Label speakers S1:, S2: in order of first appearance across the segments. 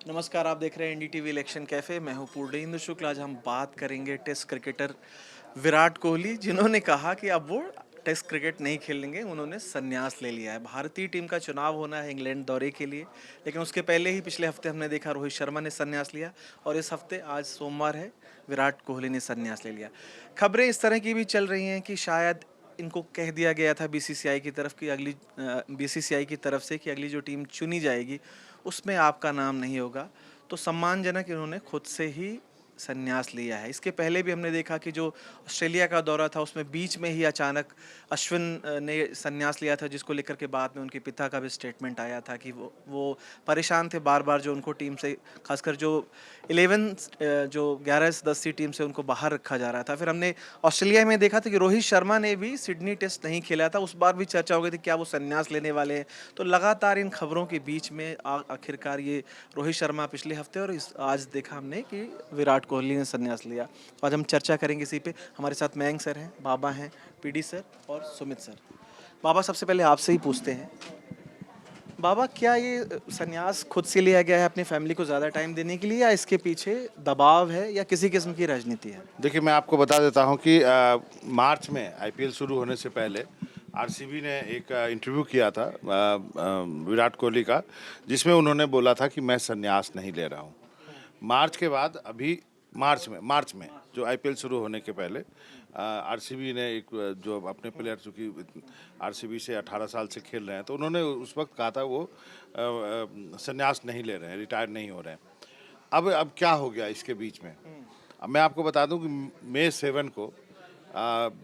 S1: नमस्कार, आप देख रहे हैं एनडीटीवी इलेक्शन कैफे। मैं हूं पूर्णेंदु शुक्ल। आज हम बात करेंगे टेस्ट क्रिकेटर विराट कोहली, जिन्होंने कहा कि अब वो टेस्ट क्रिकेट नहीं खेलेंगे। उन्होंने संन्यास ले लिया है। भारतीय टीम का चुनाव होना है इंग्लैंड दौरे के लिए, लेकिन उसके पहले ही पिछले हफ्ते हमने देखा रोहित शर्मा ने संन्यास लिया, और इस हफ्ते आज सोमवार है, विराट कोहली ने संन्यास ले लिया। खबरें इस तरह की भी चल रही हैं कि शायद इनको कह दिया गया था बीसीसीआई की तरफ की अगली बीसीसीआई की तरफ से कि अगली जो टीम चुनी जाएगी उसमें आपका नाम नहीं होगा। तो सम्मानजनक इन्होंने खुद से ही संन्यास लिया है। इसके पहले भी हमने देखा कि जो ऑस्ट्रेलिया का दौरा था उसमें बीच में ही अचानक अश्विन ने संन्यास लिया था, जिसको लेकर के बाद में उनके पिता का भी स्टेटमेंट आया था कि वो परेशान थे बार बार, जो उनको टीम से, खासकर जो 11 जो 11-10 टीम से उनको बाहर रखा जा रहा था। फिर हमने ऑस्ट्रेलिया में देखा था कि रोहित शर्मा ने भी सिडनी टेस्ट नहीं खेला था, उस बार भी चर्चा हो गई थी क्या वो संन्यास लेने वाले हैं। तो लगातार इन खबरों के बीच में आखिरकार ये रोहित शर्मा पिछले हफ्ते और आज देखा हमने कि विराट कोहली ने संन्यास लिया। तो आज हम चर्चा करेंगे इसी पे। हमारे साथ मयंक सर हैं, बाबा हैं, पीडी सर और सुमित सर। बाबा, सबसे पहले आपसे ही पूछते हैं, बाबा क्या ये संन्यास खुद से लिया गया है अपनी फैमिली को ज़्यादा टाइम देने के लिए, या इसके पीछे दबाव है या किसी किस्म की राजनीति है?
S2: देखिए, मैं आपको बता देता हूं कि मार्च में आईपीएल शुरू होने से पहले आरसीबी ने एक इंटरव्यू किया था विराट कोहली का, जिसमें उन्होंने बोला था कि मैं संन्यास नहीं ले रहा हूं। मार्च के बाद अभी मार्च में जो आईपीएल शुरू होने के पहले आरसीबी ने एक जो अपने प्लेयर, चूँकि आरसीबी से 18 साल से खेल रहे हैं, तो उन्होंने उस वक्त कहा था वो संन्यास नहीं ले रहे हैं, रिटायर नहीं हो रहे हैं। अब क्या हो गया इसके बीच में? अब मैं आपको बता दूं कि मई 7 को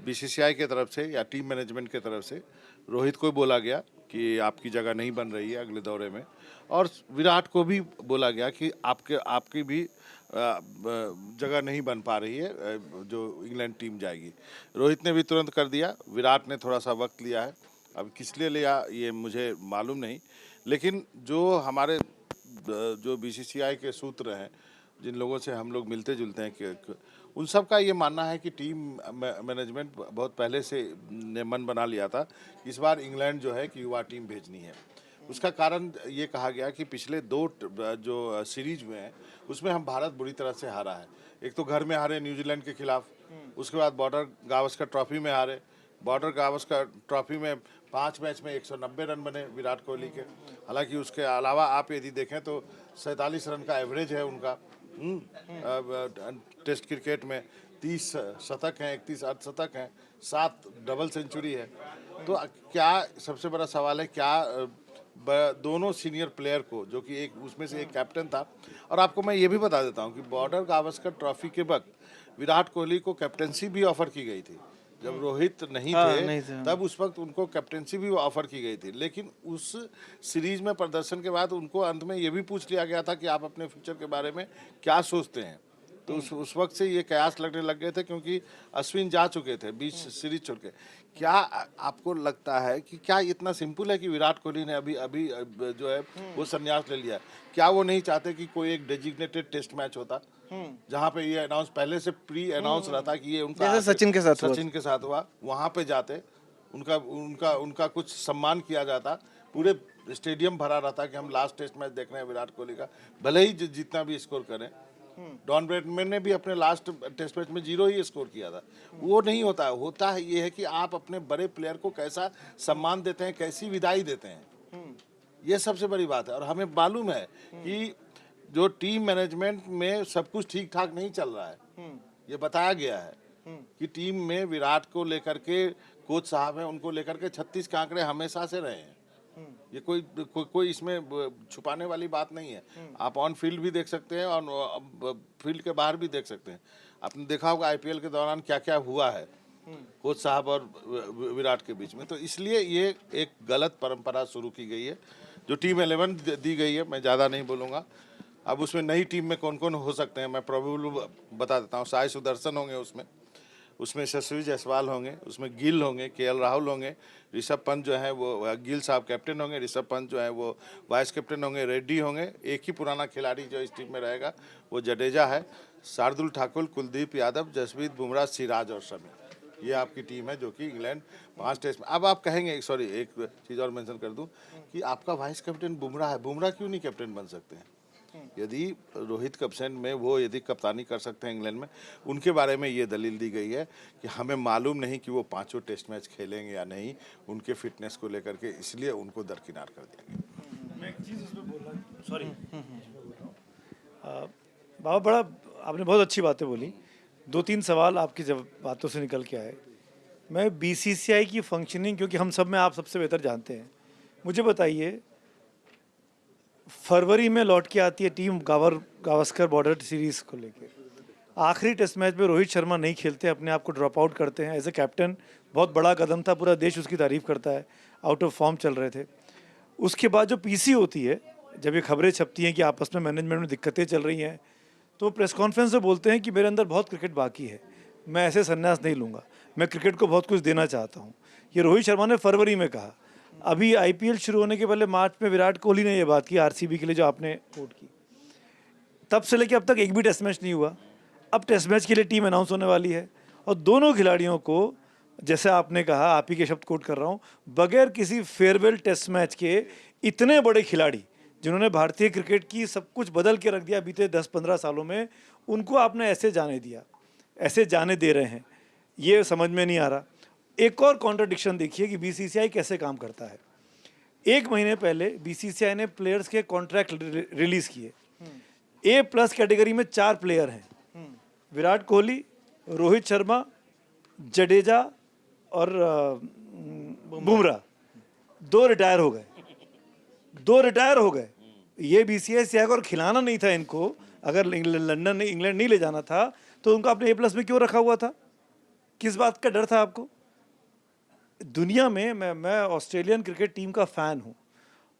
S2: बीसीसीआई की तरफ से या टीम मैनेजमेंट की तरफ से रोहित को बोला गया कि आपकी जगह नहीं बन रही है अगले दौरे में, और विराट को भी बोला गया कि आपकी भी जगह नहीं बन पा रही है, जो इंग्लैंड टीम जाएगी। रोहित ने भी तुरंत कर दिया, विराट ने थोड़ा सा वक्त लिया है। अब किस लिए लिया ये मुझे मालूम नहीं, लेकिन जो हमारे जो बीसीसीआई के सूत्र हैं, जिन लोगों से हम लोग मिलते जुलते हैं, कि उन सब का ये मानना है कि टीम मैनेजमेंट बहुत पहले से ने मन बना लिया था इस बार इंग्लैंड जो है कि युवा टीम भेजनी है। उसका कारण ये कहा गया कि पिछले दो जो सीरीज में है उसमें हम भारत बुरी तरह से हारा है। एक तो घर में हारे न्यूजीलैंड के खिलाफ, उसके बाद बॉर्डर गावस्कर ट्रॉफी में हारे। बॉर्डर गावस्कर ट्रॉफी में 5 मैच में 190 रन बने विराट कोहली के। हालांकि उसके अलावा आप यदि देखें तो 47 रन का एवरेज है उनका। टेस्ट क्रिकेट में 30 शतक हैं, 31 अर्धशतक हैं, 7 डबल सेंचुरी है। तो क्या सबसे बड़ा सवाल है, क्या दोनों सीनियर प्लेयर को, जो कि एक उसमें से एक कैप्टन था, और आपको मैं ये भी बता देता हूँ कि बॉर्डर गावस्कर ट्रॉफी के वक्त विराट कोहली को कैप्टनसी भी ऑफर की गई थी। जब रोहित नहीं थे तब उस वक्त उनको कैप्टनसी भी ऑफर की गई थी, लेकिन उस सीरीज में प्रदर्शन के बाद उनको अंत में ये भी पूछ लिया गया था कि आप अपने फ्यूचर के बारे में क्या सोचते हैं। तो उस वक्त से ये कयास लगने लग गए थे, क्योंकि अश्विन जा चुके थे बीच सीरीज छोड़ के। क्या आपको लगता है कि क्या इतना सिंपल है कि विराट कोहली ने अभी अभी जो है वो संन्यास ले लिया? क्या वो नहीं चाहते कि कोई एक डेजिग्नेटेड टेस्ट मैच होता जहाँ पे ये अनाउंस पहले से प्री अनाउंस रहता कि ये उनका,
S1: जैसे सचिन के साथ
S2: हुआ, वहाँ पे जाते, उनका उनका उनका कुछ सम्मान किया जाता, पूरे स्टेडियम भरा रहता कि हम लास्ट टेस्ट मैच देख रहे हैं विराट कोहली का, भले ही जितना भी स्कोर करें। डॉन ब्रैडमैन ने भी अपने लास्ट टेस्ट मैच में 0 ही स्कोर किया था। वो नहीं होता है। होता है ये है कि आप अपने बड़े प्लेयर को कैसा सम्मान देते हैं, कैसी विदाई देते हैं, ये सबसे बड़ी बात है। और हमें मालूम है कि जो टीम मैनेजमेंट में सब कुछ ठीक ठाक नहीं चल रहा है। ये बताया गया है कि टीम में विराट को लेकर के कोच साहब हैं, उनको लेकर के 36 के आंकड़े हमेशा से रहे हैं। ये कोई इसमें छुपाने वाली बात नहीं है। आप ऑन फील्ड भी देख सकते हैं और फील्ड के बाहर भी देख सकते हैं। आपने देखा होगा आईपीएल के दौरान क्या क्या हुआ है कोच साहब और विराट के बीच में। तो इसलिए ये एक गलत परंपरा शुरू की गई है जो टीम 11 दी गई है। मैं ज़्यादा नहीं बोलूँगा। अब उसमें नई टीम में कौन कौन हो सकते हैं मैं प्रोबेबल बता देता हूँ। साई सुदर्शन होंगे उसमें यशस्वी जायसवाल होंगे, उसमें गिल होंगे, केएल राहुल होंगे, ऋषभ पंत जो है वो, गिल साहब कैप्टन होंगे, ऋषभ पंत जो है वो वाइस कैप्टन होंगे, रेड्डी होंगे। एक ही पुराना खिलाड़ी जो इस टीम में रहेगा वो जडेजा है, शार्दुल ठाकुर, कुलदीप यादव, जसप्रीत बुमराह, सिराज और शमी। ये आपकी टीम है जो कि इंग्लैंड 5 टेस्ट में। अब आप कहेंगे, सॉरी एक चीज़ और मेंशन कर दूं कि आपका वाइस कैप्टन बुमराह है, बुमराह क्यों नहीं कैप्टन बन सकते हैं? यदि रोहित कप्तान में वो यदि कप्तानी कर सकते हैं इंग्लैंड में, उनके बारे में ये दलील दी गई है कि हमें मालूम नहीं कि वो पांचों टेस्ट मैच खेलेंगे या नहीं, उनके फिटनेस को लेकर के, इसलिए उनको दरकिनार कर दिया गया।
S3: मैं एक चीज़ इसमें बोलना, सॉरी बाबा, बड़ा आपने बहुत अच्छी बातें बोली। 2-3 सवाल आपकी जब बातों से निकल के आए। मैं बीसीसीआई की फंक्शनिंग, क्योंकि हम सब में आप सबसे बेहतर जानते हैं, मुझे बताइए, फरवरी में लौट के आती है टीम गावस्कर बॉर्डर सीरीज़ को लेके, आखिरी टेस्ट मैच में रोहित शर्मा नहीं खेलते, अपने आप को ड्रॉप आउट करते हैं एज ए कैप्टन। बहुत बड़ा कदम था, पूरा देश उसकी तारीफ़ करता है, आउट ऑफ फॉर्म चल रहे थे। उसके बाद जो पीसी होती है, जब ये खबरें छपती हैं कि आपस में मैनेजमेंट में दिक्कतें चल रही हैं, तो प्रेस कॉन्फ्रेंस में बोलते हैं कि मेरे अंदर बहुत क्रिकेट बाकी है, मैं ऐसे संन्यास नहीं लूँगा, मैं क्रिकेट को बहुत कुछ देना चाहता हूँ। ये रोहित शर्मा ने फरवरी में कहा। अभी आईपीएल शुरू होने के पहले मार्च में विराट कोहली ने ये बात की आरसीबी के लिए, जो आपने कोट की। तब से लेकर अब तक एक भी टेस्ट मैच नहीं हुआ। अब टेस्ट मैच के लिए टीम अनाउंस होने वाली है, और दोनों खिलाड़ियों को, जैसे आपने कहा, आप ही के शब्द कोट कर रहा हूँ, बगैर किसी फेयरवेल टेस्ट मैच के इतने बड़े खिलाड़ी जिन्होंने भारतीय क्रिकेट की सब कुछ बदल के रख दिया बीते 10-15 सालों में, उनको आपने ऐसे जाने दिया, ऐसे जाने दे रहे हैं, ये समझ में नहीं आ रहा। एक और कॉन्ट्रडिक्शन देखिए कि बीसीसीआई कैसे काम करता है। 1 महीने पहले बीसीसीआई ने प्लेयर्स के कॉन्ट्रैक्ट रिलीज किए। A+ कैटेगरी में 4 प्लेयर हैं, विराट कोहली, रोहित शर्मा, जडेजा और बुमराह। 2 रिटायर हो गए, 2 रिटायर हो गए। ये बीसीसीआई को और खिलाना नहीं था इनको, अगर लंदन इंग्लैंड नहीं ले जाना था तो उनको आपने A+ में क्यों रखा हुआ था? किस बात का डर था आपको? दुनिया में मैं ऑस्ट्रेलियन क्रिकेट टीम का फ़ैन हूँ।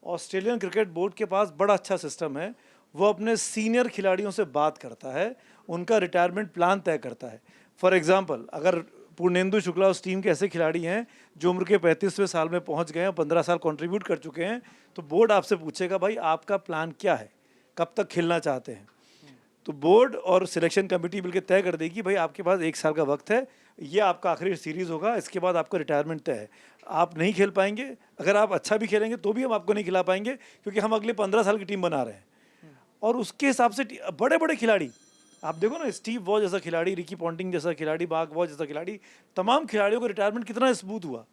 S3: ऑस्ट्रेलियन क्रिकेट बोर्ड के पास बड़ा अच्छा सिस्टम है, वो अपने सीनियर खिलाड़ियों से बात करता है, उनका रिटायरमेंट प्लान तय करता है। फॉर एग्जांपल, अगर पूर्णेंदु शुक्ला उस टीम के ऐसे खिलाड़ी हैं जो उम्र के 35वें साल में पहुंच गए हैं, 15 साल कंट्रीब्यूट कर चुके हैं, तो बोर्ड आपसे पूछेगा, भाई आपका प्लान क्या है, कब तक खेलना चाहते हैं? तो बोर्ड और सिलेक्शन कमेटी मिलकर तय कर देगी, भाई आपके पास 1 साल का वक्त है, ये आपका आखिरी सीरीज़ होगा, इसके बाद आपका रिटायरमेंट तय है। आप नहीं खेल पाएंगे, अगर आप अच्छा भी खेलेंगे तो भी हम आपको नहीं खिला पाएंगे, क्योंकि हम अगले 15 साल की टीम बना रहे हैं। और उसके हिसाब से बड़े बड़े खिलाड़ी, आप देखो ना, स्टीव वॉ जैसा खिलाड़ी, रिकी पॉन्टिंग जैसा खिलाड़ी, बाग वॉ जैसा खिलाड़ी, तमाम खिलाड़ियों का रिटायरमेंट कितना स्मूथ हुआ,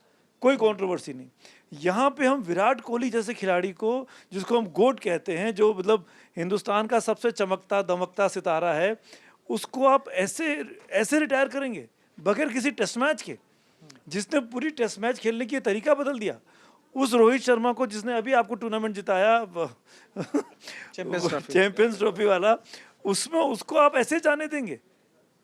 S3: कोई कंट्रोवर्सी नहीं। यहाँ पे हम विराट कोहली जैसे खिलाड़ी को, जिसको हम गोट कहते हैं, जो मतलब हिंदुस्तान का सबसे चमकता दमकता सितारा है, उसको आप ऐसे ऐसे रिटायर करेंगे बगैर किसी टेस्ट मैच के, जिसने पूरी टेस्ट मैच खेलने की तरीका बदल दिया। उस रोहित शर्मा को जिसने अभी आपको टूर्नामेंट जिताया, चैंपियंस ट्रॉफी वाला, उसमें उसको आप ऐसे जाने देंगे?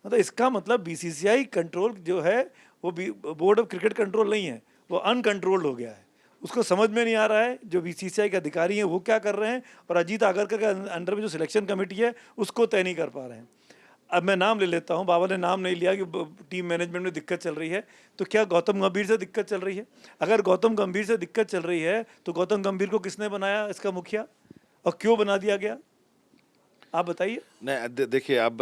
S3: मतलब इसका मतलब बीसीसीआई कंट्रोल जो है वो बोर्ड ऑफ क्रिकेट कंट्रोल नहीं है, वो अनकंट्रोल्ड हो गया है। उसको समझ में नहीं आ रहा है जो बीसीसीआई के अधिकारी हैं वो क्या कर रहे हैं, और अजीत आगरकर के अंडर में जो सिलेक्शन कमेटी है उसको तय नहीं कर पा रहे हैं। अब मैं नाम ले लेता हूं, बाबा ने नाम नहीं लिया कि टीम मैनेजमेंट में दिक्कत चल रही है, तो क्या गौतम गंभीर से दिक्कत चल रही है? अगर गौतम गंभीर से दिक्कत चल रही है तो गौतम गंभीर को किसने बनाया इसका मुखिया, और क्यों बना दिया गया, आप बताइए।
S2: नहीं, देखिए, अब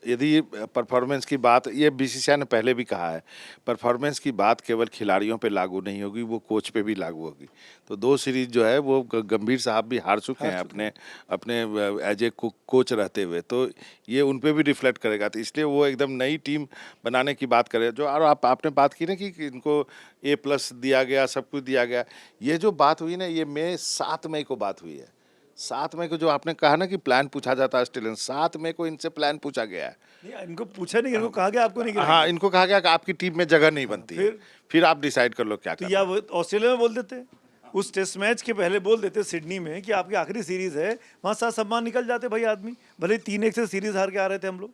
S2: यदि परफॉर्मेंस की बात, ये बीसीसीआई ने पहले भी कहा है, परफॉर्मेंस की बात केवल खिलाड़ियों पे लागू नहीं होगी, वो कोच पे भी लागू होगी। तो 2 सीरीज जो है वो गंभीर साहब भी हार चुके हैं अपने अपने एज ए कोच रहते हुए, तो ये उन पे भी रिफ्लेक्ट करेगा। तो इसलिए वो एकदम नई टीम बनाने की बात करें जो, और आपने बात की ना कि इनको A+ दिया गया, सब कुछ दिया गया। ये जो बात हुई ना, ये 7 मई को बात हुई है। 7 मई को जो आपने कहा ना कि प्लान पूछा जाता है ऑस्ट्रेलियन, 7 मई को इनसे प्लान पूछा गया है।
S3: नहीं, इनको पूछा नहीं, इनको कहा गया आपको नहीं खिलाएंगे।
S2: हाँ, इनको कहा गया कि आपकी टीम में जगह नहीं बनती है, फिर आप डिसाइड कर लो क्या
S3: तो
S2: करना
S3: या
S2: है।
S3: वो ऑस्ट्रेलिया में बोल देते, उस टेस्ट मैच के पहले बोल देते सिडनी में कि आपकी आखिरी सीरीज है, वहाँ साथ सम्मान निकल जाते भाई आदमी, भले 3-1 से सीरीज हार के आ रहे थे हम लोग,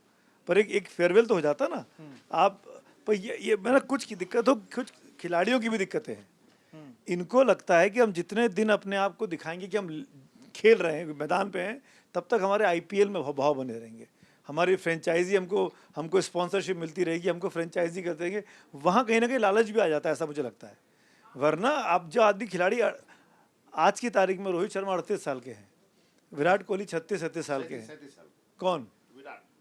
S3: पर एक फेयरवेल तो हो जाता ना। आप पर ये मैंने कुछ की दिक्कत हो, कुछ खिलाड़ियों की भी दिक्कतें हैं। इनको लगता है कि हम जितने दिन अपने आप को दिखाएंगे कि हम खेल रहे हैं, मैदान पे हैं, तब तक हमारे आईपीएल में भाव बने रहेंगे, हमारी फ्रेंचाइजी हमको स्पॉन्सरशिप मिलती रहेगी, हमको फ्रेंचाइजी करते रहेंगे। वहाँ कहीं ना कहीं लालच भी आ जाता है, ऐसा मुझे लगता है। वरना आप जो आदमी खिलाड़ी, आज की तारीख में रोहित शर्मा 38 साल के हैं, विराट कोहली 36-37 साल के हैं। कौन?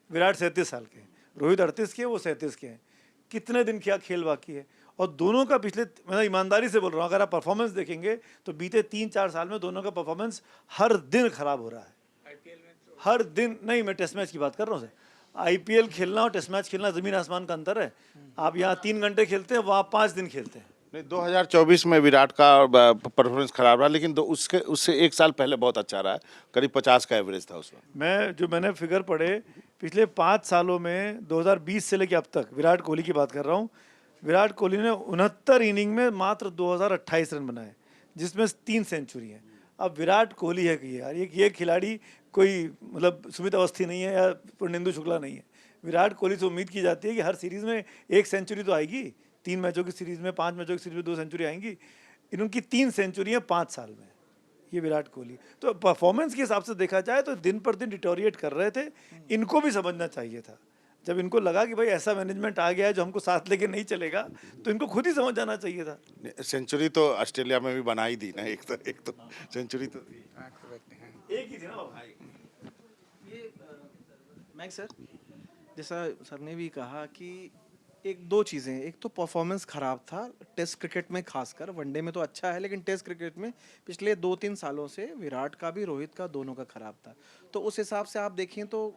S3: विराट 37 साल के हैं, रोहित 38 के हैं, वो 37 के हैं। कितने दिन क्या खेल बाकी है? और दोनों का पिछले, मैं ईमानदारी से बोल रहा हूँ, अगर आप परफॉर्मेंस देखेंगे तो बीते 3-4 साल में दोनों का परफॉर्मेंस हर दिन खराब हो रहा है। हर दिन नहीं, मैं टेस्ट मैच की बात कर रहा हूँ सर। आईपीएल खेलना और टेस्ट मैच खेलना ज़मीन आसमान का अंतर है। आप यहाँ 3 घंटे खेलते हैं, वहाँ 5 दिन खेलते हैं।
S2: नहीं, 2024 में विराट का परफॉर्मेंस खराब रहा, लेकिन उससे एक साल पहले बहुत अच्छा रहा है। करीब 50 का एवरेज था उसमें।
S3: मैंने फिगर पढ़े पिछले 5 सालों में 2020 से लेकर अब तक, विराट कोहली की बात कर रहा हूँ। विराट कोहली ने 69 इनिंग में मात्र 2028 रन बनाए, जिसमें 3 सेंचुरी हैं। अब विराट कोहली है कि यार ये खिलाड़ी कोई मतलब सुमित अवस्थी नहीं है या पूर्णेंदु शुक्ला नहीं है। विराट कोहली से उम्मीद की जाती है कि हर सीरीज में 1 सेंचुरी तो आएगी। 3 मैचों की सीरीज में, 5 मैचों की सीरीज में 2 सेंचुरी आएंगी। इनकी 3 सेंचुरी हैं 5 साल में। ये विराट कोहली तो परफॉर्मेंस के हिसाब से देखा जाए तो दिन पर दिन डिटोरिएट कर रहे थे। इनको भी समझना चाहिए था। जब इनको लगा कि भाई ऐसा मैनेजमेंट आ गया है जो हमको साथ लेके नहीं चलेगा, तो इनको खुद ही समझ जाना चाहिए था।
S2: सेंचुरी तो ऑस्ट्रेलिया में भी बना ही दी ना, एक तो सेंचुरी तो थी।
S3: एक ही थी ना बाबा।
S1: ये मैक सर, जैसा सर ने भी कहा कि एक दो चीज़ें, एक तो परफॉर्मेंस ख़राब था टेस्ट क्रिकेट में, खासकर वनडे में तो अच्छा है लेकिन टेस्ट क्रिकेट में पिछले 2-3 सालों से विराट का भी रोहित का दोनों का ख़राब था। तो उस हिसाब से आप देखें तो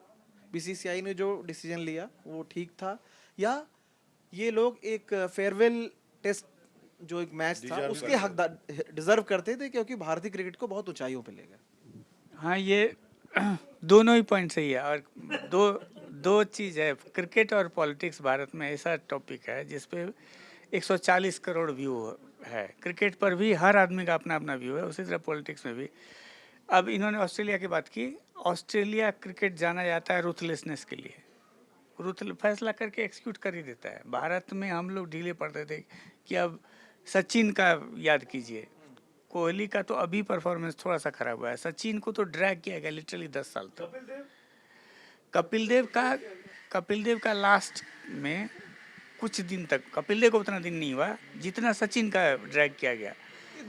S1: बीसीसीआई ने जो डिसीजन लिया वो ठीक था, या ये लोग एक फेयरवेल टेस्ट जो एक मैच था
S2: Deserve
S1: उसके हकदार डिजर्व करते थे, क्योंकि भारतीय क्रिकेट को बहुत ऊंचाइयों पे ले गए।
S4: हाँ, ये दोनों ही पॉइंट सही है। और दो दो चीज़ है, क्रिकेट और पॉलिटिक्स भारत में ऐसा टॉपिक है जिस पे 140 करोड़ व्यू है। क्रिकेट पर भी हर आदमी का अपना अपना व्यू है, उसी तरह पॉलिटिक्स में भी। अब इन्होंने ऑस्ट्रेलिया की बात की। ऑस्ट्रेलिया क्रिकेट जाना जाता है रूथलेसनेस के लिए, फैसला करके एक्सिक्यूट कर ही देता है। भारत में हम लोग ढीले पड़ते थे कि अब सचिन का याद कीजिए, कोहली का तो अभी परफॉर्मेंस थोड़ा सा खराब हुआ है, सचिन को तो ड्रैग किया गया लिटरली 10 साल तक। कपिल देव का लास्ट में कुछ दिन तक, कपिल देव को उतना दिन नहीं हुआ जितना सचिन का ड्रैग किया गया।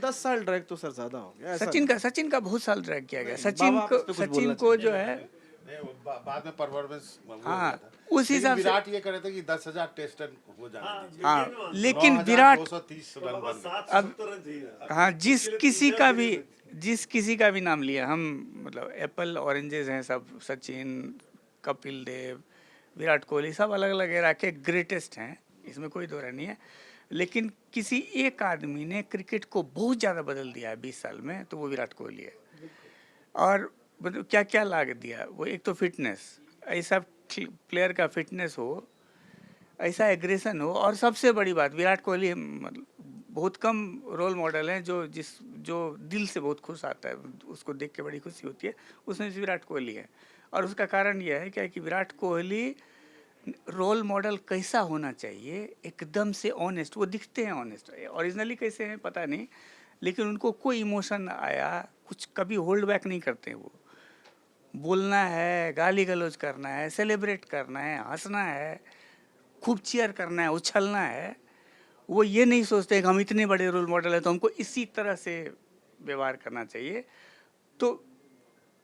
S1: 10 साल ड्रैग तो सर ज्यादा हो गया। ऐसा
S4: सचिन का बहुत साल ड्रैग किया गया।
S1: बाबा, आप इस पे कुछ बोलना
S4: को जो है,
S2: नहीं, वो बाद में परफॉर्मेंस
S4: हाँ, उस हिसाब से
S2: विराट ये करे थे कि 10,000 टेस्ट रन हो जाने दीजिए।
S4: हाँ, लेकिन विराट
S2: 9,230 रन बन गए।
S4: अब हाँ, जिस किसी का भी नाम लिया हम, मतलब एप्पल ऑरेंजेस हैं सब। सचिन, कपिल देव, विराट कोहली, सब अलग अलग एरा के ग्रेटेस्ट हैं, इसमें कोई दो राय नहीं है। लेकिन किसी एक आदमी ने क्रिकेट को बहुत ज़्यादा बदल दिया है 20 साल में, तो वो विराट कोहली है। और मतलब क्या क्या ला दिया वो, एक तो फिटनेस, ऐसा प्लेयर का फिटनेस हो, ऐसा एग्रेशन हो। और सबसे बड़ी बात, विराट कोहली मतलब बहुत कम रोल मॉडल हैं जो दिल से बहुत खुश आता है, उसको देख के बड़ी खुशी होती है, उसमें से विराट कोहली है। और उसका कारण यह है क्या कि विराट कोहली रोल मॉडल कैसा होना चाहिए, एकदम से ऑनेस्ट, वो दिखते हैं ऑनेस्ट। ओरिजिनली कैसे हैं पता नहीं, लेकिन उनको कोई इमोशन आया कुछ, कभी होल्ड बैक नहीं करते। वो बोलना है, गाली गलौज करना है, सेलिब्रेट करना है, हंसना है, खूब चीयर करना है, उछलना है। वो ये नहीं सोचते कि हम इतने बड़े रोल मॉडल हैं तो हमको इसी तरह से व्यवहार करना चाहिए। तो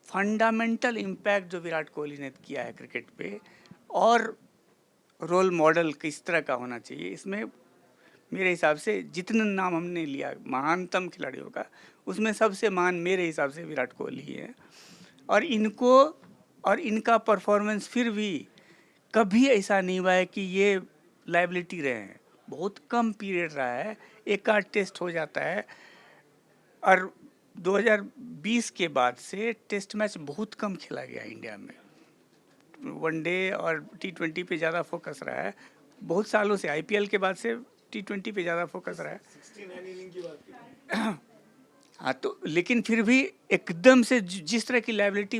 S4: फंडामेंटल इम्पैक्ट जो विराट कोहली ने किया है क्रिकेट पे, और रोल मॉडल किस तरह का होना चाहिए, इसमें मेरे हिसाब से जितने नाम हमने लिया महानतम खिलाड़ियों का, उसमें सबसे महान मेरे हिसाब से विराट कोहली ही है। और इनका परफॉर्मेंस फिर भी कभी ऐसा नहीं हुआ है कि ये लायबिलिटी रहे हैं। बहुत कम पीरियड रहा है, एक आध टेस्ट हो जाता है। और 2020 के बाद से टेस्ट मैच बहुत कम खेला गया इंडिया में। वनडे और T20 पे ज़्यादा फोकस रहा है बहुत सालों से। आईपीएल के बाद से T20 पे ज़्यादा फोकस रहा है।
S3: 69 इनिंग की बात की।
S4: हाँ, तो लेकिन फिर भी एकदम से जिस तरह की लायबिलिटी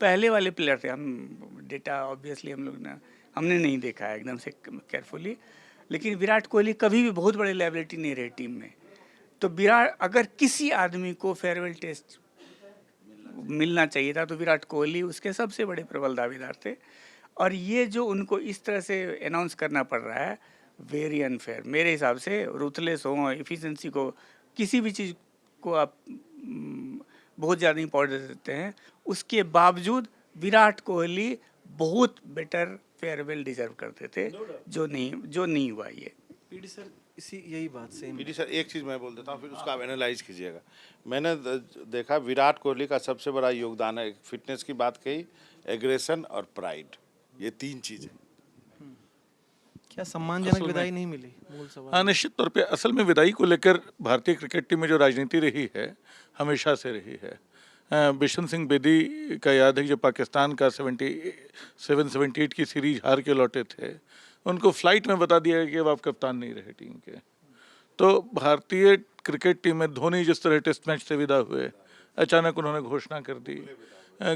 S4: पहले वाले प्लेयर थे, हम डेटा ऑब्वियसली हमने नहीं देखा है एकदम से केयरफुली, लेकिन विराट कोहली कभी भी बहुत बड़ी लायबिलिटी नहीं रही टीम में। तो विराट, अगर किसी आदमी को फेयरवेल टेस्ट मिलना चाहिए था तो विराट कोहली उसके सबसे बड़े प्रबल दावेदार थे। और ये जो उनको इस तरह से अनाउंस करना पड़ रहा है, वेरी अनफेयर मेरे हिसाब से। रूथलेस हो, एफिशिएंसी को, किसी भी चीज़ को आप बहुत ज़्यादा इम्पोर्टेंस देते हैं, उसके बावजूद विराट कोहली बहुत बेटर फेयरवेल डिजर्व करते थे, जो नहीं हुआ ये।
S1: पीडी सर, इसी यही बात सेम
S2: पीडी सर एक चीज़ मैं बोल देता हूँ, फिर उसका आप एनालाइज कीजिएगा। मैंने देखा विराट कोहली का सबसे बड़ा योगदान है, फिटनेस की बात कही, एग्रेशन और प्राइड, ये 3 चीज़ें।
S1: क्या सम्मानजनक विदाई नहीं मिली, मूल सवाल।
S5: हाँ, निश्चित तौर पे असल में विदाई को लेकर भारतीय क्रिकेट टीम में जो राजनीति रही है हमेशा से रही है। बिशन सिंह बेदी का याद है कि जब पाकिस्तान का 78 की सीरीज हार के लौटे थे, उनको फ्लाइट में बता दिया कि अब आप कप्तान नहीं रहे टीम के। तो भारतीय क्रिकेट टीम में धोनी जिस तरह टेस्ट मैच से विदा हुए, अचानक उन्होंने घोषणा कर दी।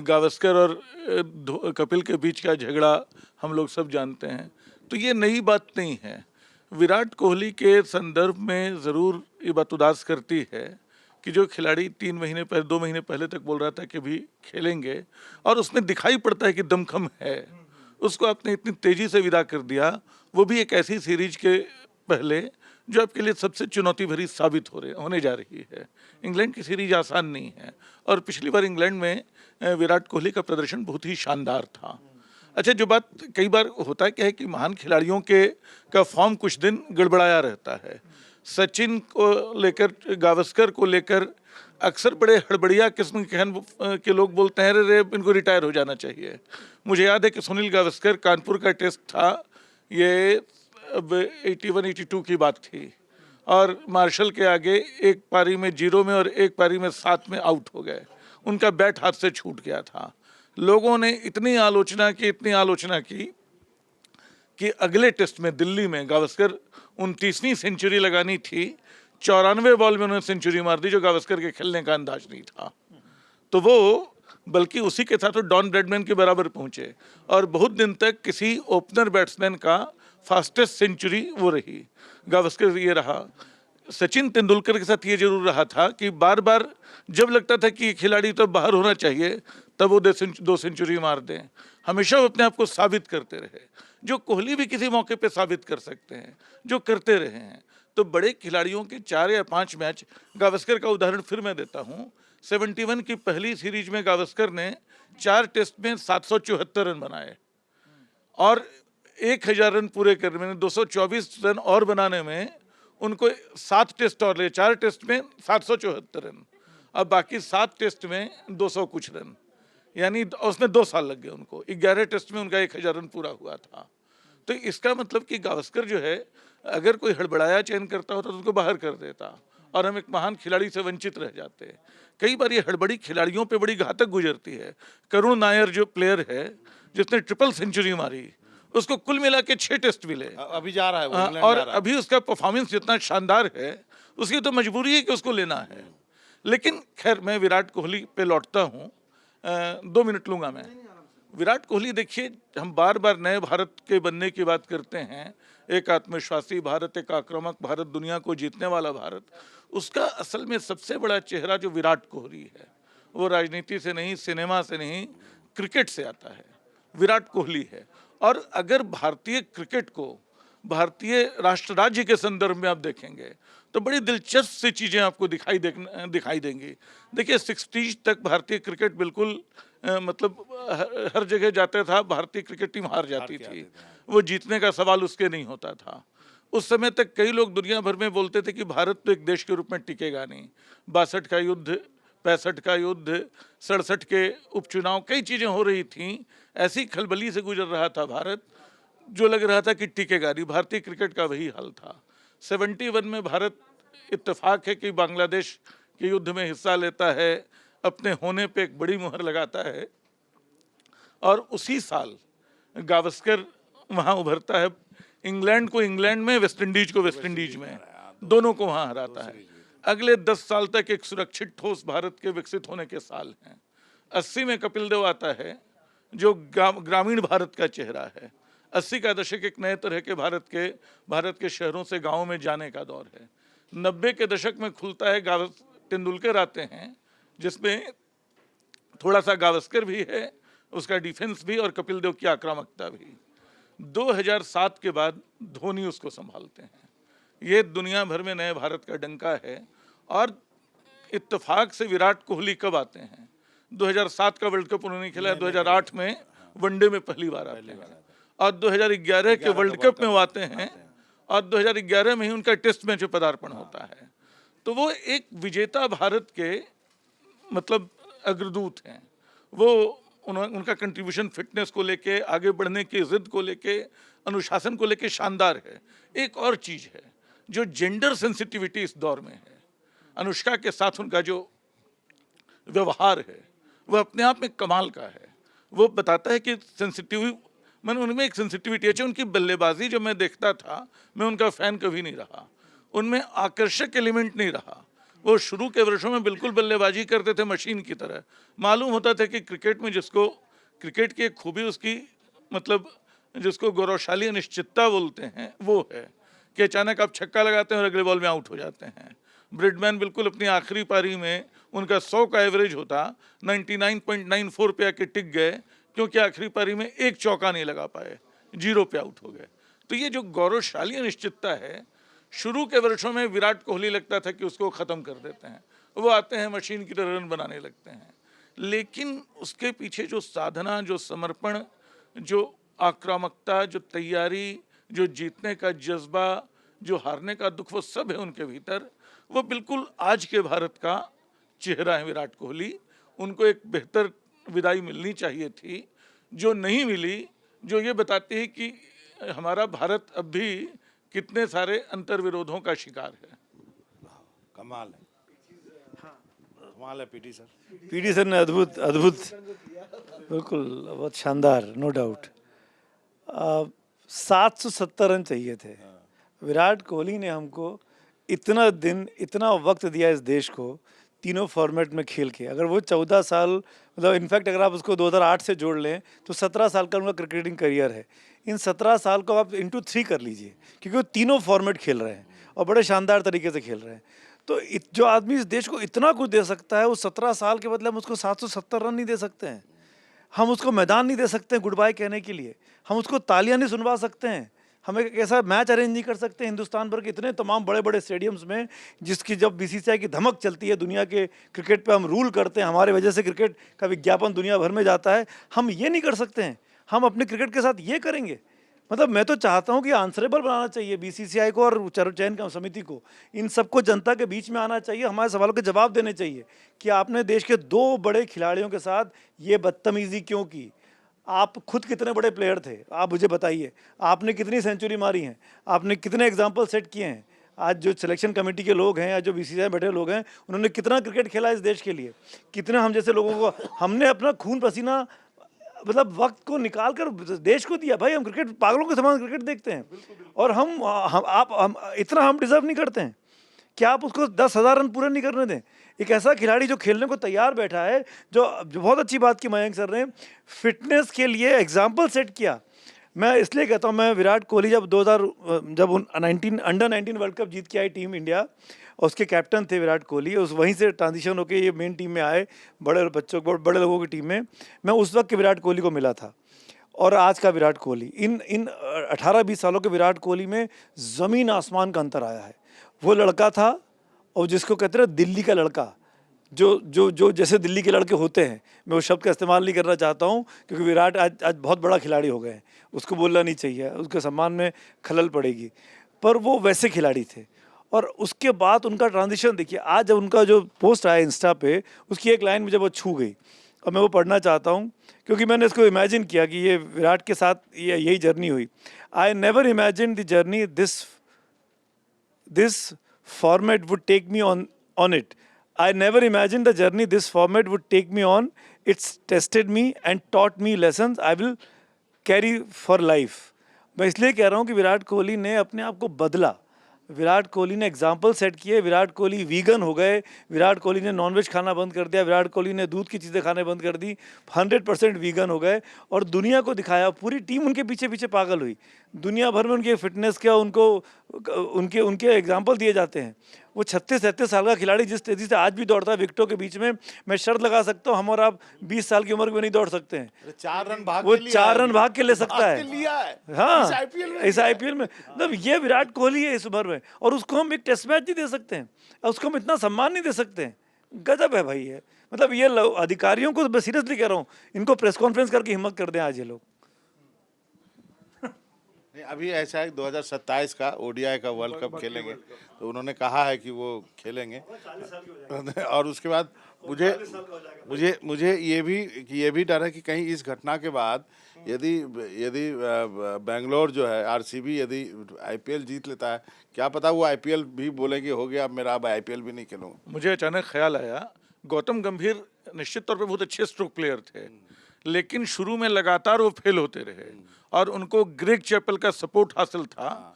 S5: गावस्कर और कपिल के बीच का झगड़ा हम लोग सब जानते हैं, तो ये नई बात नहीं है। विराट कोहली के संदर्भ में ज़रूर ये बात उदास करती है कि जो खिलाड़ी 2 महीने पहले तक बोल रहा था कि भी खेलेंगे और उसमें दिखाई पड़ता है कि दमखम है, उसको आपने इतनी तेज़ी से विदा कर दिया, वो भी एक ऐसी सीरीज के पहले जो आपके लिए सबसे चुनौती भरी साबित होने जा रही है। इंग्लैंड की सीरीज आसान नहीं है और पिछली बार इंग्लैंड में विराट कोहली का प्रदर्शन बहुत ही शानदार था। अच्छा, जो बात कई बार होता क्या है कि महान खिलाड़ियों का फॉर्म कुछ दिन गड़बड़ाया रहता है। सचिन को लेकर, गावस्कर को लेकर अक्सर बड़े हड़बड़िया किस्म के लोग बोलते हैं अरे इनको रिटायर हो जाना चाहिए। मुझे याद है कि सुनील गावस्कर कानपुर का टेस्ट था, ये 81-82 की बात थी, और मार्शल के आगे एक पारी में 0 में और एक पारी में 7 में आउट हो गए। उनका बैट हाथ से छूट गया था। लोगों ने इतनी आलोचना की कि अगले टेस्ट में दिल्ली में गावस्कर 29वीं सेंचुरी लगानी थी, 94 बॉल में उन्होंने सेंचुरी मार दी, जो गावस्कर के खेलने का अंदाज नहीं था। तो वो बल्कि उसी के साथ वो डॉन ब्रैडमैन के बराबर पहुंचे और बहुत दिन तक किसी ओपनर बैट्समैन का फास्टेस्ट सेंचुरी वो रही, गावस्कर ये रहा। सचिन तेंदुलकर के साथ ये जरूर रहा था कि बार बार जब लगता था कि खिलाड़ी तो बाहर होना चाहिए, तब वो 2 सेंचुरी मार दें। हमेशा वो अपने आप को साबित करते रहे, जो कोहली भी किसी मौके पे साबित कर सकते हैं, जो करते रहे हैं। तो बड़े खिलाड़ियों के 4 या 5 मैच, गावस्कर का उदाहरण फिर मैं देता हूँ। 71 की पहली सीरीज में गावस्कर ने 4 टेस्ट में 774 रन बनाए और 1000 रन पूरे करने में, 224 रन और बनाने में उनको 7 टेस्ट और ले, 4 टेस्ट में 774 रन, अब बाकी 7 टेस्ट में 200 कुछ रन, यानी उसमें 2 साल लग गए उनको। 11 टेस्ट में उनका 1000 रन पूरा हुआ था। तो इसका मतलब कि गावस्कर जो है, अगर कोई हड़बड़ाया चयन करता होता तो उसको बाहर कर देता और हम एक महान खिलाड़ी से वंचित रह जाते। कई बार ये हड़बड़ी खिलाड़ियों पे बड़ी घातक गुजरती है। करुण नायर जो प्लेयर है जिसने ट्रिपल सेंचुरी मारी, उसको कुल मिला के 6 टेस्ट मिले,
S2: अभी जा रहा है वो, इंग्लैंड
S5: और
S2: जा रहा है।
S5: अभी उसका परफॉर्मेंस जितना शानदार है, उसकी तो मजबूरी है कि उसको लेना है। लेकिन खैर, मैं विराट कोहली पे लौटता हूँ, 2 मिनट लूँगा मैं। विराट कोहली, देखिए, हम बार बार नए भारत के बनने की बात करते हैं, एक आत्मविश्वासी भारत, एक आक्रामक भारत, दुनिया को जीतने वाला भारत। उसका असल में सबसे बड़ा चेहरा जो विराट कोहली है, वो राजनीति से नहीं, सिनेमा से नहीं, क्रिकेट से आता है, विराट कोहली है। और अगर भारतीय क्रिकेट को भारतीय राष्ट्र राज्य के संदर्भ में आप देखेंगे तो बड़ी दिलचस्प सी चीज़ें आपको दिखाई देंगी। देखिए, 60s तक भारतीय क्रिकेट बिल्कुल मतलब हर जगह जाता था, भारतीय क्रिकेट टीम हार जाती थी, वो जीतने का सवाल उसके नहीं होता था। उस समय तक कई लोग दुनिया भर में बोलते थे कि भारत तो एक देश के रूप में टिकेगा नहीं। 62 का युद्ध, 65 का युद्ध, 67 के उपचुनाव, कई चीज़ें हो रही थीं, ऐसी खलबली से गुजर रहा था भारत, जो लग रहा था कि टिकेगा नहीं। भारतीय क्रिकेट का वही हाल था। 71 में भारत, इत्तेफाक है कि बांग्लादेश के युद्ध में हिस्सा लेता है, अपने होने पे एक बड़ी मुहर लगाता है, और उसी साल गावस्कर वहाँ उभरता है। इंग्लैंड को इंग्लैंड में, वेस्ट इंडीज को वेस्ट इंडीज में, दोनों को वहाँ हराता है। अगले 10 साल तक एक सुरक्षित ठोस भारत के विकसित होने के साल हैं। 80 में कपिल देव आता है, जो ग्रामीण भारत का चेहरा है। 80 का दशक एक नए तरह के भारत के शहरों से गाँवों में जाने का दौर है। 90 के दशक में खुलता है, तेंदुलकर आते हैं, जिसमें थोड़ा सा गावस्कर भी है, उसका डिफेंस भी, और कपिल देव की आक्रामकता भी। 2007 के बाद धोनी उसको संभालते हैं। ये दुनिया भर में नए भारत का डंका है। और इत्तेफाक से विराट कोहली कब आते हैं? 2007 का वर्ल्ड कप उन्होंने खेला, 2008 में वनडे में पहली बार आते हैं, और 2011 के वर्ल्ड कप में वो आते हैं और 2011 में ही उनका टेस्ट मैच में पदार्पण होता है। तो वो एक विजेता भारत के मतलब अग्रदूत हैं। वो उनका कंट्रीब्यूशन फिटनेस को लेके, आगे बढ़ने की जिद को लेके, अनुशासन को लेके शानदार है। एक और चीज़ है जो जेंडर सेंसिटिविटी इस दौर में है, अनुष्का के साथ उनका जो व्यवहार है वह अपने आप में कमाल का है। वो बताता है कि मैंने उनमें एक सेंसिटिविटी है। उनकी बल्लेबाजी जब मैं देखता था, मैं उनका फ़ैन कभी नहीं रहा, उनमें आकर्षक एलिमेंट नहीं रहा। वो शुरू के वर्षों में बिल्कुल बल्लेबाजी करते थे मशीन की तरह। मालूम होता था कि क्रिकेट में क्रिकेट की एक खूबी उसकी मतलब जिसको गौरवशाली अनिश्चितता बोलते हैं वो है कि अचानक आप छक्का लगाते हैं और अगले बॉल में आउट हो जाते हैं। ब्रिडमैन बिल्कुल अपनी आखिरी पारी में उनका 100 का एवरेज होता 99.94 पे आके टिक गए, क्योंकि आखिरी पारी में एक चौका नहीं लगा पाए, 0 पे आउट हो गए। तो ये जो गौरवशाली अनिश्चितता है, शुरू के वर्षों में विराट कोहली लगता था कि उसको ख़त्म कर देते हैं, वो आते हैं मशीन की तरह रन बनाने लगते हैं। लेकिन उसके पीछे जो साधना, जो समर्पण, जो आक्रामकता, जो तैयारी, जो जीतने का जज्बा, जो हारने का दुख, वो सब है उनके भीतर। वो बिल्कुल आज के भारत का चेहरा है विराट कोहली। उनको एक बेहतर विदाई मिलनी चाहिए थी, जो नहीं मिली, जो ये बताती है कि हमारा भारत अब भी कितने सारे अंतर्विरोधों का शिकार है।
S2: कमाल है, कमाल है पीटी सर।
S3: पीटी सर ने अद्भुत अद्भुत, बिल्कुल बहुत शानदार, नो डाउट। 770 रन चाहिए थे। विराट कोहली ने हमको इतना दिन, इतना वक्त दिया इस देश को, तीनों फॉर्मेट में खेल के। अगर वो 14 साल, मतलब इनफैक्ट अगर आप उसको 2008 से जोड़ लें तो 17 साल का उनका क्रिकेटिंग करियर है। इन 17 साल को आप इंटू 3 कर लीजिए, क्योंकि वो तीनों फॉर्मेट खेल रहे हैं और बड़े शानदार तरीके से खेल रहे हैं। तो जो आदमी इस देश को इतना कुछ दे सकता है, वो 17 साल के बदले हम उसको 770 रन नहीं दे सकते हैं। हम उसको मैदान नहीं दे सकते हैं गुड बाय कहने के लिए, हम उसको तालियां नहीं सुनवा सकते हैं, हम एक ऐसा मैच अरेंज नहीं कर सकते हिंदुस्तान भर के इतने तमाम बड़े बड़े स्टेडियम्स में, जिसकी जब बीसीसीआई की धमक चलती है, दुनिया के क्रिकेट पे हम रूल करते हैं, हमारे वजह से क्रिकेट का विज्ञापन दुनिया भर में जाता है। हम ये नहीं कर सकते हैं, हम अपने क्रिकेट के साथ ये करेंगे। मतलब मैं तो चाहता हूँ कि आंसरेबल बनाना चाहिए बीसीसीआई को और चयन समिति को, इन सबको जनता के बीच में आना चाहिए, हमारे सवालों के जवाब देने चाहिए कि आपने देश के 2 बड़े खिलाड़ियों के साथ ये बदतमीजी क्यों की। आप खुद कितने बड़े प्लेयर थे, आप मुझे बताइए, आपने कितनी सेंचुरी मारी हैं, आपने कितने एग्जाम्पल सेट किए हैं। आज जो सिलेक्शन कमेटी के लोग हैं, आज जो बीसीसीआई बैठे लोग हैं, उन्होंने कितना क्रिकेट खेला इस देश के लिए, कितने हम जैसे लोगों को हमने अपना खून पसीना मतलब वक्त को निकाल कर देश को दिया। भाई हम क्रिकेट पागलों के समान क्रिकेट देखते हैं, और हम इतना हम डिजर्व नहीं करते हैं कि आप उसको 10,000 रन पूरे नहीं करने दें। एक ऐसा खिलाड़ी जो खेलने को तैयार बैठा है, जो बहुत अच्छी बात की मयंक सर ने फिटनेस के लिए एग्जाम्पल सेट किया। मैं इसलिए कहता हूँ, मैं विराट कोहली जब अंडर 19 वर्ल्ड कप जीत के आई टीम इंडिया, उसके कैप्टन थे विराट कोहली, उस वहीं से ट्रांजिशन होकर ये मेन टीम में आए, बड़े लोगों की टीम में। मैं उस वक्त के विराट कोहली को मिला था और आज का विराट कोहली, इन 18-20 सालों के विराट कोहली में ज़मीन आसमान का अंतर आया है। वो लड़का था, और जिसको कहते हैं दिल्ली का लड़का, जो जैसे दिल्ली के लड़के होते हैं, मैं उस शब्द का इस्तेमाल नहीं करना चाहता हूँ, क्योंकि विराट आज बहुत बड़ा खिलाड़ी हो गए हैं, उसको बोलना नहीं चाहिए, उसके सम्मान में खलल पड़ेगी, पर वो वैसे खिलाड़ी थे। और उसके बाद उनका ट्रांजिशन देखिए, आज जब उनका जो पोस्ट आया इंस्टा पे, उसकी एक लाइन मुझे बहुत छू गई और मैं वो पढ़ना चाहता हूँ, क्योंकि मैंने इसको इमेजिन किया कि ये विराट के साथ यही जर्नी हुई। I never imagine the journey this format would take me on it. I never imagined the journey this format would take me on. It's tested me and taught me lessons I will carry for life. मैं इसलिए कह रहा हूँ कि विराट कोहली ने अपने आप को बदला, विराट कोहली ने एग्जाम्पल सेट किए, विराट कोहली वीगन हो गए, विराट कोहली ने नॉनवेज खाना बंद कर दिया, विराट कोहली ने दूध की चीज़ें खाने बंद कर दी, 100% वीगन हो गए और दुनिया को दिखाया। पूरी टीम उनके पीछे पीछे पागल हुई, दुनिया भर में उनके फिटनेस का उनके एग्जाम्पल दिए जाते हैं। वो 36-37 साल का खिलाड़ी जिस तेज़ी से आज भी दौड़ता है विकेटों के बीच में, मैं शर्त लगा सकता हूँ हम और आप 20 साल की उम्र में नहीं दौड़ सकते हैं।
S2: 4 रन भाग
S3: वो
S2: के लिए
S3: 4 रन भाग के ले सकता है। हाँ, इस आईपीएल में मतलब ये विराट कोहली है इस उम्र में, और उसको हम एक टेस्ट मैच नहीं दे सकते हैं, उसको हम इतना सम्मान नहीं दे सकते हैं। गजब है भाई ये, मतलब ये अधिकारियों को मैं सीरियसली कह रहा हूँ, इनको प्रेस कॉन्फ्रेंस करके हिम्मत कर दें आज ये लोग।
S2: नहीं, अभी ऐसा है 2027 का ओडीआई का वर्ल्ड कप खेलेंगे, तो उन्होंने कहा है कि वो खेलेंगे। और उसके बाद मुझे मुझे मुझे ये भी डर है कि कहीं इस घटना के बाद यदि यदि बेंगलोर जो है आरसीबी यदि आईपीएल जीत लेता है, क्या पता वो आईपीएल भी बोलेंगे हो गया, अब मेरा अब आईपीएल भी नहीं खेलूंगा।
S5: मुझे अचानक ख्याल आया, गौतम गंभीर निश्चित तौर पे बहुत अच्छे स्ट्रोक प्लेयर थे, लेकिन शुरू में लगातार वो फेल होते रहे और उनको ग्रेग चैपल का सपोर्ट हासिल था।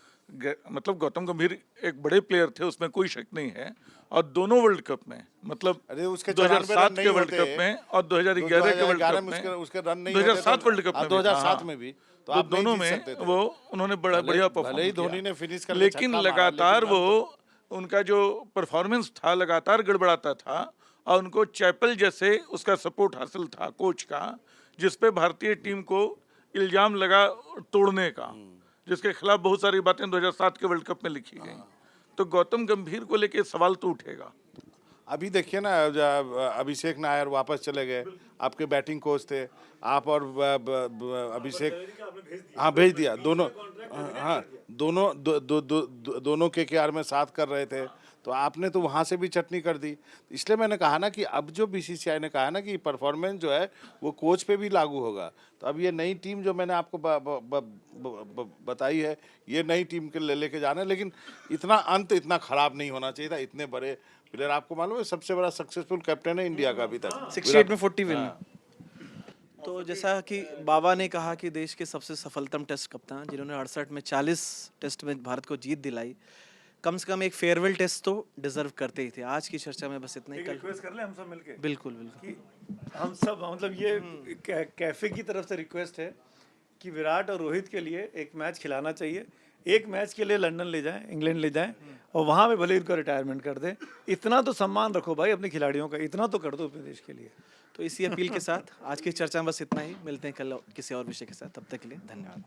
S5: मतलब गौतम गंभीर एक बड़े प्लेयर थे, उसमें कोई शक नहीं है। और दोनों वर्ल्ड कप में, मतलब
S2: अरे उसके
S5: 2007 के वर्ल्ड कप में और 2011 के वर्ल्ड कप में,
S2: उसके रन नहीं
S5: 2007 वर्ल्ड कप में,
S2: 2007 में भी तो आप
S5: दोनों में वो उन्होंने बड़ा बढ़िया
S2: भले ही
S5: परफॉर्म
S2: धोनी ने फिनिश कर
S5: लेकिन लगातार वो उनका जो परफॉर्मेंस था लगातार गड़बड़ाता था और उनको चैपल जैसे उसका सपोर्ट हासिल था कोच का, जिसपे भारतीय टीम को इल्जाम लगा तोड़ने का, जिसके खिलाफ बहुत सारी बातें 2007 के वर्ल्ड कप में लिखी गई। तो गौतम गंभीर को लेके सवाल तो उठेगा।
S2: अभी देखिए ना, अभिषेक नायर वापस चले गए, आपके बैटिंग कोच थे आप, और अभिषेक हाँ भेज दिया, दोनों हाँ दोनों केकेआर में साथ कर रहे थे, तो आपने तो वहाँ से भी चटनी कर दी। इसलिए मैंने कहा ना कि अब जो बीसीसीआई ने कहा ना कि परफॉर्मेंस जो है वो कोच पे भी लागू होगा, तो अब ये नई टीम जो मैंने आपको बताई है, ये नई टीम के लेके जाना है, लेकिन इतना खराब नहीं होना चाहिए था। इतने बड़े प्लेयर, आपको मालूम है सबसे बड़ा सक्सेसफुल कैप्टन है इंडिया का अभी तक,
S1: 68 में 40 विन। तो जैसा कि बाबा ने कहा कि देश के सबसे सफलतम टेस्ट कप्तान जिन्होंने 68 में 40 टेस्ट में भारत को जीत दिलाई, कम से कम एक फेयरवेल टेस्ट तो डिजर्व करते ही थे। आज की चर्चा में बस इतना ही।
S3: रिक्वेस्ट कर ले हम सब मिलके।
S1: बिल्कुल बिल्कुल
S3: कि हम सब मतलब ये कैफे की तरफ से रिक्वेस्ट है कि विराट और रोहित के लिए एक मैच खिलाना चाहिए। एक मैच के लिए लंदन ले जाएं, इंग्लैंड ले जाएं और वहाँ पे भले उनका रिटायरमेंट कर दें। इतना तो सम्मान रखो भाई अपने खिलाड़ियों का, इतना तो कर दो अपने देश के लिए।
S1: तो इसी अपील के साथ आज की चर्चा में बस इतना ही। मिलते हैं कल किसी और विषय के साथ, तब तक के लिए धन्यवाद।